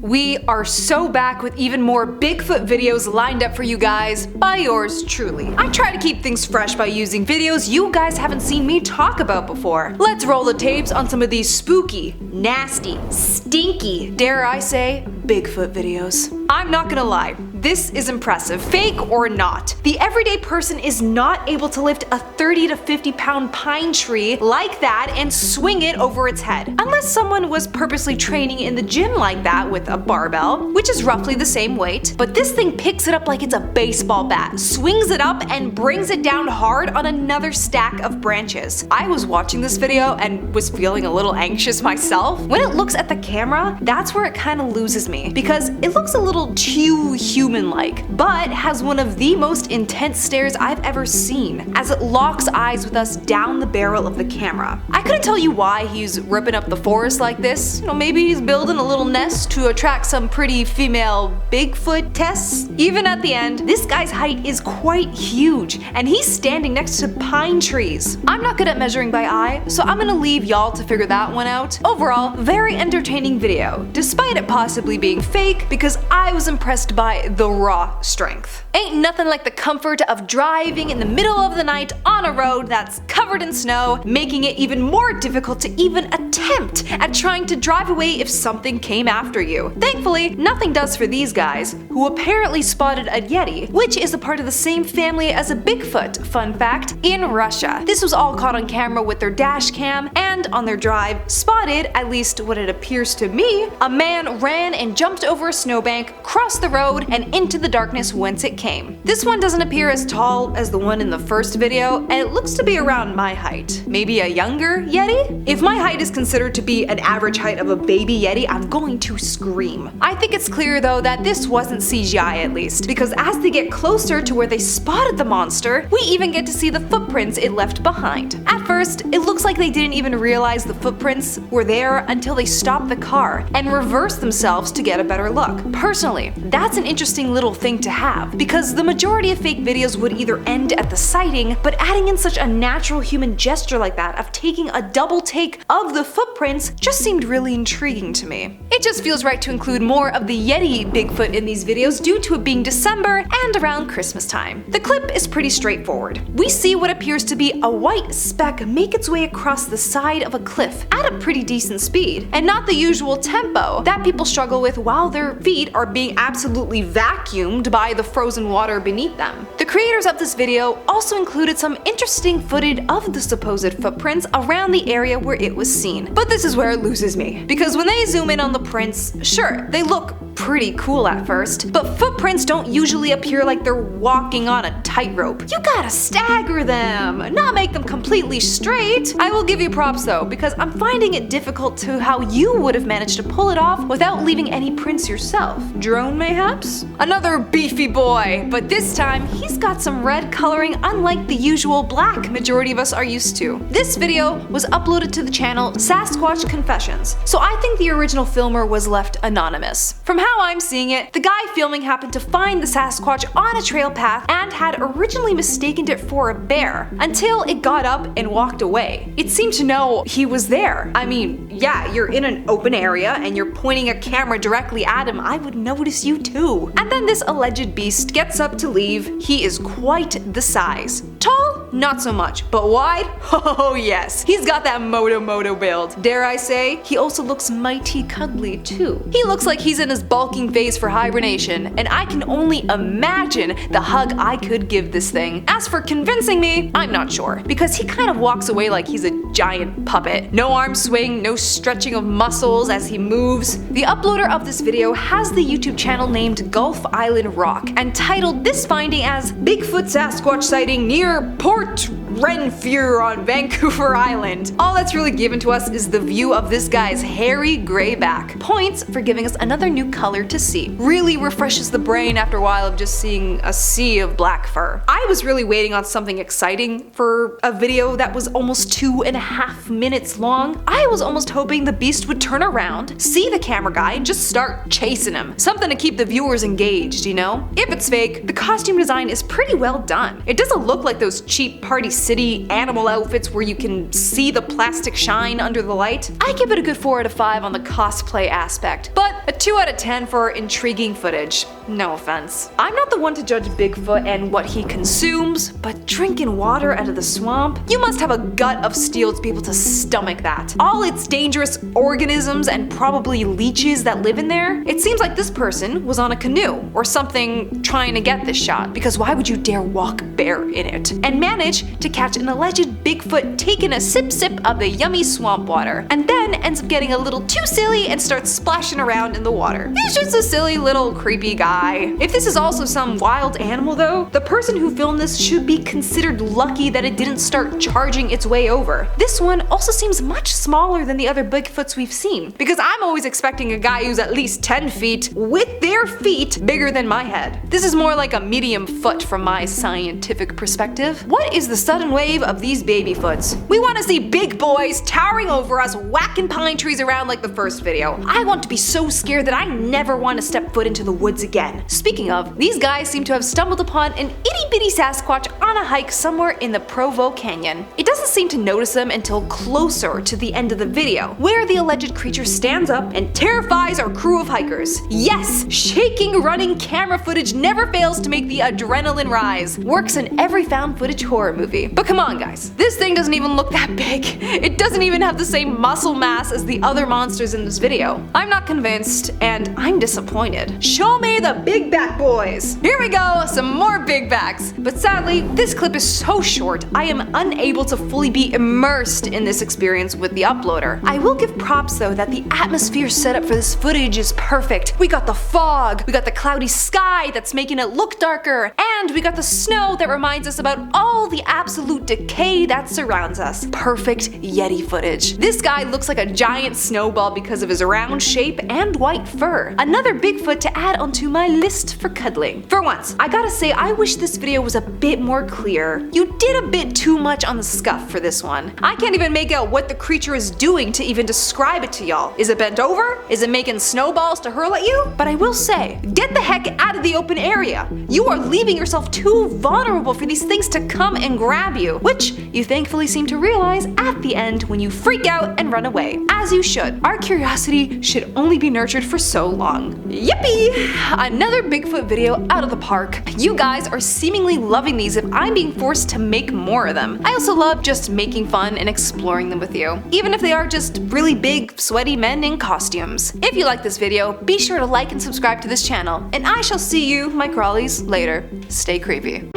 We are so back with even more Bigfoot videos lined up for you guys by yours truly. I try to keep things fresh by using videos you guys haven't seen me talk about before. Let's roll the tapes on some of these spooky, nasty, stinky, dare I say, Bigfoot videos. I'm not gonna lie, this is impressive, fake or not. The everyday person is not able to lift a 30 to 50 pound pine tree like that and swing it over its head. Unless someone was purposely training in the gym like that with a barbell, which is roughly the same weight. But this thing picks it up like it's a baseball bat, swings it up and brings it down hard on another stack of branches. I was watching this video and was feeling a little anxious myself. When it looks at the camera, that's where it kind of loses me, because it looks a little too human-like, but has one of the most intense stares I've ever seen, as it locks eyes with us down the barrel of the camera. I couldn't tell you why he's ripping up the forest like this. Maybe he's building a little nest to attract some pretty female Bigfoot tests. Even at the end, this guy's height is quite huge, and he's standing next to pine trees. I'm not good at measuring by eye, so I'm gonna leave y'all to figure that one out. Overall, very entertaining video, despite it possibly being fake, because I was impressed by the raw strength. Ain't nothing like the comfort of driving in the middle of the night on a road that's covered in snow, making it even more difficult to even attempt at trying to drive away if something came after you. Thankfully, nothing does for these guys, who apparently spotted a Yeti, which is a part of the same family as a Bigfoot, fun fact, in Russia. This was all caught on camera with their dash cam, and on their drive, spotted, at least what it appears to me, a man ran and jumped over a snowbank, crossed the road, and into the darkness whence it came. This one doesn't appear as tall as the one in the first video, and it looks to be around my height. Maybe a younger Yeti? If my height is considered to be an average height of a baby Yeti, I'm going to scream. I think it's clear though that this wasn't CGI at least, because as they get closer to where they spotted the monster, we even get to see the footprints it left behind. At first, it looks like they didn't even realize the footprints were there until they stopped the car and reversed themselves to get a better look. Personally, that's an interesting little thing to have, because the majority of fake videos would either end at the sighting, but adding in such a natural human gesture like that of taking a double take of the footprints just seemed really intriguing to me. It just feels right to include more of the Yeti Bigfoot in these videos due to it being December and around Christmas time. The clip is pretty straightforward. We see what appears to be a white speck make its way across the side of a cliff at a pretty decent speed, and not the usual tempo that people struggle with while their feet are being absolutely vacuumed by the frozen water beneath them. The creators of this video also included some interesting footage of the supposed footprints around the area where it was seen. But this is where it loses me, because when they zoom in on the prints, sure, they look pretty cool at first, but footprints don't usually appear like they're walking on a tightrope. You gotta stagger them, not make them completely straight. I will give you props though, because I'm finding it difficult to how you would have managed to pull it off without leaving any prints yourself. Drone mayhaps? Another beefy boy, but this time he's got some red coloring unlike the usual black majority of us are used to. This video was uploaded to the channel Sasquatch Confessions, so I think the original filmer was left anonymous. From how I'm seeing it, the guy filming happened to find the Sasquatch on a trail path and had originally mistaken it for a bear until it got up and walked away. It seemed to know he was there. I mean, yeah, you're in an open area and you're pointing a camera directly at him, I would notice you too. And then this alleged beast gets up to leave. He is quite the size. Tall? Not so much, but wide? Oh yes, he's got that moto build. Dare I say, he also looks mighty cuddly too. He looks like he's in his bulking phase for hibernation, and I can only imagine the hug I could give this thing. As for convincing me, I'm not sure, because he kind of walks away like he's a giant puppet. No arm swing, no stretching of muscles as he moves. The uploader of this video has the YouTube channel named Gulf Island Rock and titled this finding as Bigfoot Sasquatch sighting near Port Renfrew on Vancouver Island. All that's really given to us is the view of this guy's hairy gray back. Points for giving us another new color to see. Really refreshes the brain after a while of just seeing a sea of black fur. I was really waiting on something exciting for a video that was almost 2.5 minutes long. I was almost hoping the beast would turn around, see the camera guy, and just start chasing him. Something to keep the viewers engaged, you know? If it's fake, the costume design is pretty well done. It doesn't look like those cheap party City animal outfits where you can see the plastic shine under the light, I give it a good 4 out of 5 on the cosplay aspect, but a 2 out of 10 for intriguing footage. No offense. I'm not the one to judge Bigfoot and what he consumes, but drinking water out of the swamp? You must have a gut of steel to be able to stomach that. All its dangerous organisms and probably leeches that live in there. It seems like this person was on a canoe or something trying to get this shot, because why would you dare walk bare in it? And manage to catch an alleged Bigfoot taking a sip of the yummy swamp water, and then ends up getting a little too silly and starts splashing around in the water. He's just a silly little creepy guy. If this is also some wild animal though, the person who filmed this should be considered lucky that it didn't start charging its way over. This one also seems much smaller than the other Bigfoots we've seen, because I'm always expecting a guy who's at least 10 feet with their feet bigger than my head. This is more like a medium foot from my scientific perspective. What is the sudden wave of these Babyfoots? We want to see big boys towering over us, whacking pine trees around like the first video. I want to be so scared that I never want to step foot into the woods again. Speaking of, these guys seem to have stumbled upon an itty bitty Sasquatch on a hike somewhere in the Provo Canyon. It doesn't seem to notice them until closer to the end of the video, where the alleged creature stands up and terrifies our crew of hikers. Yes, shaking running camera footage never fails to make the adrenaline rise. Works in every found footage horror movie. But come on guys, this thing doesn't even look that big. It doesn't even have the same muscle mass as the other monsters in this video. I'm not convinced, and I'm disappointed. Show me the big back boys. Here we go, some more big backs. But sadly, this clip is so short, I am unable to fully be immersed in this experience with the uploader. I will give props though that the atmosphere set up for this footage is perfect. We got the fog, we got the cloudy sky that's making it look darker, and we got the snow that reminds us about all the absolute decay that surrounds us. Perfect Yeti footage. This guy looks like a giant snowball because of his round shape and white fur. Another Bigfoot to add onto my list for cuddling. For once, I gotta say I wish this video was a bit more clear. You did a bit too much on the scuff for this one. I can't even make out what the creature is doing to even describe it to y'all. Is it bent over? Is it making snowballs to hurl at you? But I will say, get the heck out of the open area. You are leaving yourself too vulnerable for these things to come and grab you, which you thankfully seem to realize at the end when you freak out and run away. As you should. Our curiosity should only be nurtured for so long. Yippee! Another Bigfoot video out of the park. You guys are seemingly loving these if I'm being forced to make more of them. I also love just making fun and exploring them with you, even if they are just really big, sweaty men in costumes. If you like this video, be sure to like and subscribe to this channel, and I shall see you, my crawlies, later. Stay creepy.